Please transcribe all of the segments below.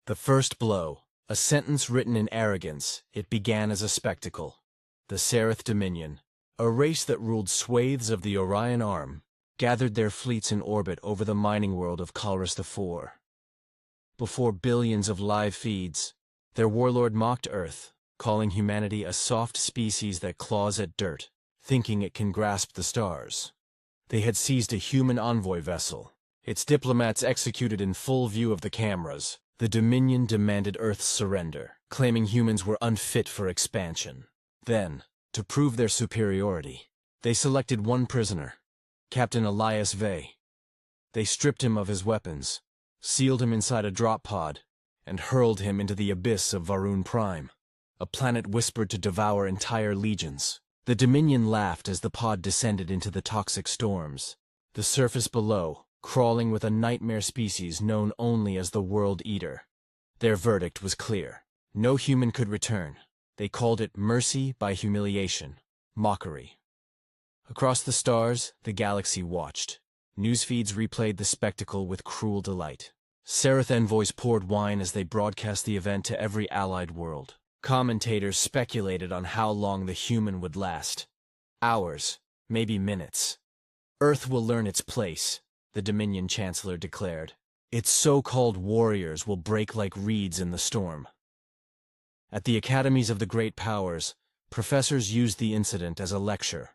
The first blow, a sentence written in arrogance, it began as a spectacle. The Seraph Dominion, a race that ruled swathes of the Orion Arm, gathered their fleets in orbit over the mining world of Calrus IV. Before billions of live feeds, their warlord mocked Earth, calling humanity a soft species that claws at dirt, thinking it can grasp the stars. They had seized a human envoy vessel. Its diplomats executed in full view of the cameras. The Dominion demanded Earth's surrender, claiming humans were unfit for expansion. Then, to prove their superiority, they selected one prisoner, Captain Elias Vey. They stripped him of his weapons, sealed him inside a drop pod, and hurled him into the abyss of Varun Prime, a planet whispered to devour entire legions. The Dominion laughed as the pod descended into the toxic storms. The surface below, crawling with a nightmare species known only as the World Eater. Their verdict was clear. No human could return. They called it mercy by humiliation, mockery. Across the stars, the galaxy watched. Newsfeeds replayed the spectacle with cruel delight. Seraph envoys poured wine as they broadcast the event to every allied world. Commentators speculated on how long the human would last. Hours, maybe minutes. Earth will learn its place, the Dominion Chancellor declared. Its so-called warriors will break like reeds in the storm. At the academies of the great powers, professors used the incident as a lecture.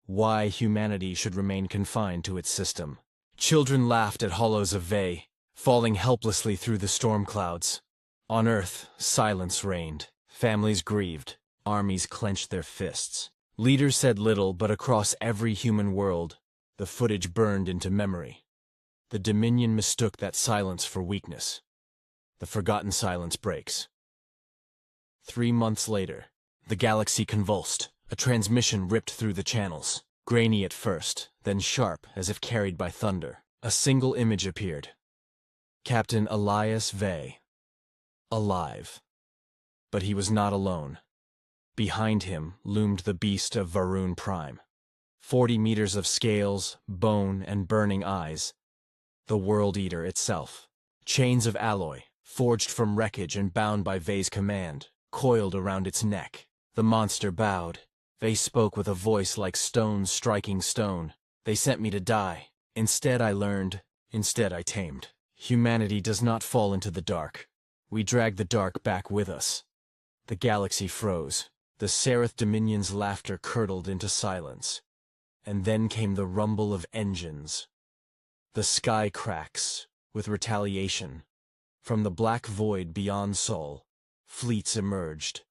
Why humanity should remain confined to its system. Children laughed at hollows of Vey, falling helplessly through the storm clouds. On Earth, silence reigned. Families grieved. Armies clenched their fists. Leaders said little, but across every human world, the footage burned into memory. The Dominion mistook that silence for weakness. The forgotten silence breaks. 3 months later, the galaxy convulsed. A transmission ripped through the channels. Grainy at first, then sharp as if carried by thunder. A single image appeared. Captain Elias Vey. Alive. But he was not alone. Behind him loomed the beast of Varun Prime. 40 meters of scales, bone, and burning eyes. The World Eater itself. Chains of alloy, forged from wreckage and bound by Vey's command, coiled around its neck. The monster bowed. Vey spoke with a voice like stone striking stone. They sent me to die. Instead I learned. Instead I tamed. Humanity does not fall into the dark. We drag the dark back with us. The galaxy froze. The Seraph Dominion's laughter curdled into silence. And then came the rumble of engines. The sky cracks, with retaliation. From the black void beyond Sol, fleets emerged.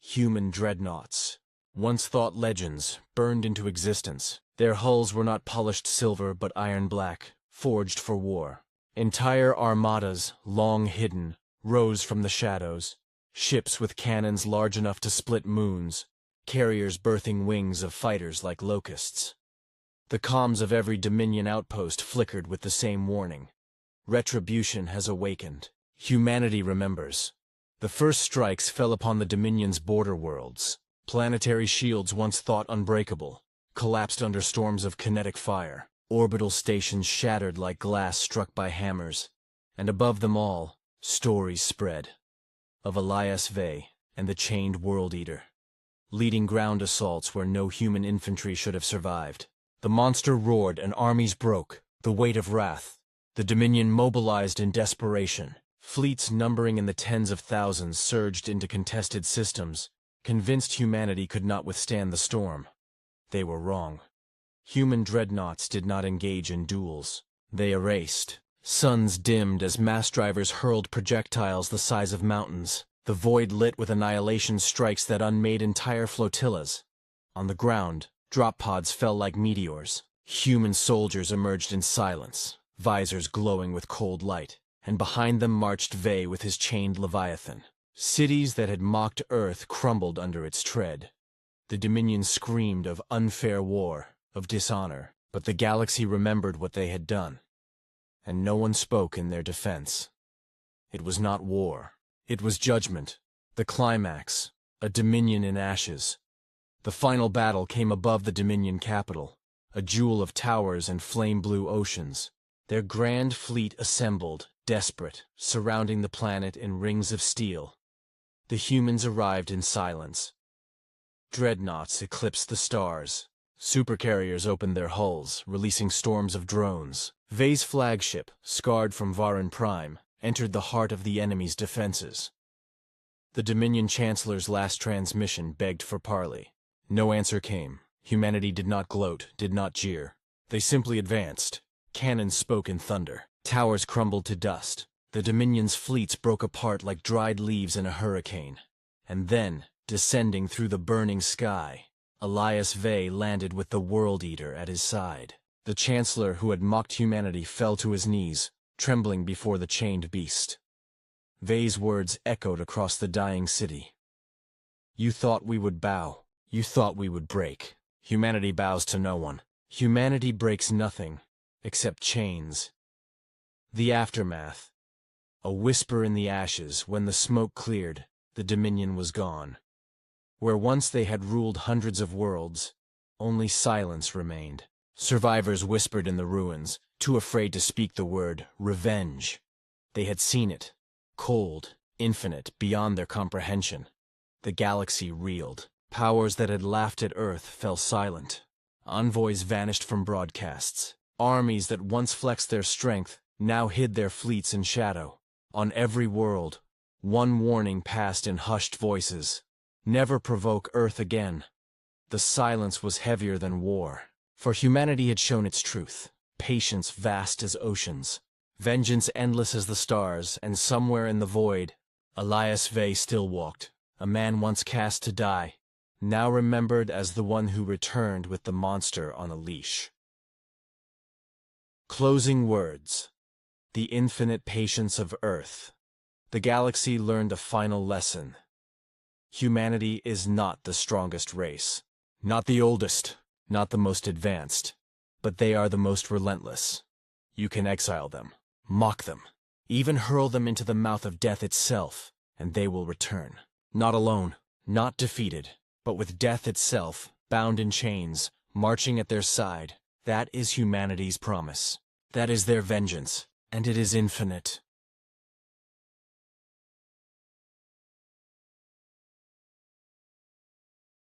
Human dreadnoughts, once thought legends, burned into existence. Their hulls were not polished silver but iron black, forged for war. Entire armadas, long hidden, rose from the shadows. Ships with cannons large enough to split moons, carriers birthing wings of fighters like locusts. The comms of every Dominion outpost flickered with the same warning. Retribution has awakened. Humanity remembers. The first strikes fell upon the Dominion's border worlds. Planetary shields once thought unbreakable, collapsed under storms of kinetic fire. Orbital stations shattered like glass struck by hammers. And above them all, stories spread. Of Elias Vey and the chained World Eater, leading ground assaults where no human infantry should have survived. The monster roared and armies broke, the weight of wrath. The Dominion mobilized in desperation. Fleets numbering in the tens of thousands surged into contested systems, convinced humanity could not withstand the storm. They were wrong. Human dreadnoughts did not engage in duels. They erased. Suns dimmed as mass drivers hurled projectiles the size of mountains. The void lit with annihilation strikes that unmade entire flotillas. On the ground, drop pods fell like meteors. Human soldiers emerged in silence, visors glowing with cold light, and behind them marched Vey with his chained Leviathan. Cities that had mocked Earth crumbled under its tread. The Dominion screamed of unfair war, of dishonor, but the galaxy remembered what they had done. And no one spoke in their defense. It was not war. It was judgment. The climax, a Dominion in ashes. The final battle came above the Dominion capital, a jewel of towers and flame-blue oceans. Their grand fleet assembled, desperate, surrounding the planet in rings of steel. The humans arrived in silence. Dreadnoughts eclipsed the stars. Supercarriers opened their hulls, releasing storms of drones. Vay's flagship, scarred from Varan Prime, entered the heart of the enemy's defenses. The Dominion Chancellor's last transmission begged for parley. No answer came. Humanity did not gloat, did not jeer. They simply advanced. Cannons spoke in thunder. Towers crumbled to dust. The Dominion's fleets broke apart like dried leaves in a hurricane. And then, descending through the burning sky, Elias Vay landed with the World Eater at his side. The Chancellor who had mocked humanity fell to his knees, trembling before the chained beast. Vay's words echoed across the dying city. You thought we would bow. You thought we would break. Humanity bows to no one. Humanity breaks nothing, except chains. The aftermath. A whisper in the ashes. When the smoke cleared, the Dominion was gone. Where once they had ruled hundreds of worlds, only silence remained. Survivors whispered in the ruins, too afraid to speak the word revenge. They had seen it, cold, infinite, beyond their comprehension. The galaxy reeled. Powers that had laughed at Earth fell silent. Envoys vanished from broadcasts. Armies that once flexed their strength now hid their fleets in shadow. On every world, one warning passed in hushed voices. Never provoke Earth again. The silence was heavier than war. For humanity had shown its truth. Patience vast as oceans. Vengeance endless as the stars, and somewhere in the void, Elias Vay still walked. A man once cast to die, now remembered as the one who returned with the monster on a leash. Closing words. The infinite patience of Earth. The galaxy learned a final lesson. Humanity is not the strongest race. Not the oldest, not the most advanced. But they are the most relentless. You can exile them, mock them, even hurl them into the mouth of death itself, and they will return. Not alone, not defeated, but with death itself, bound in chains, marching at their side. That is humanity's promise. That is their vengeance, and it is infinite.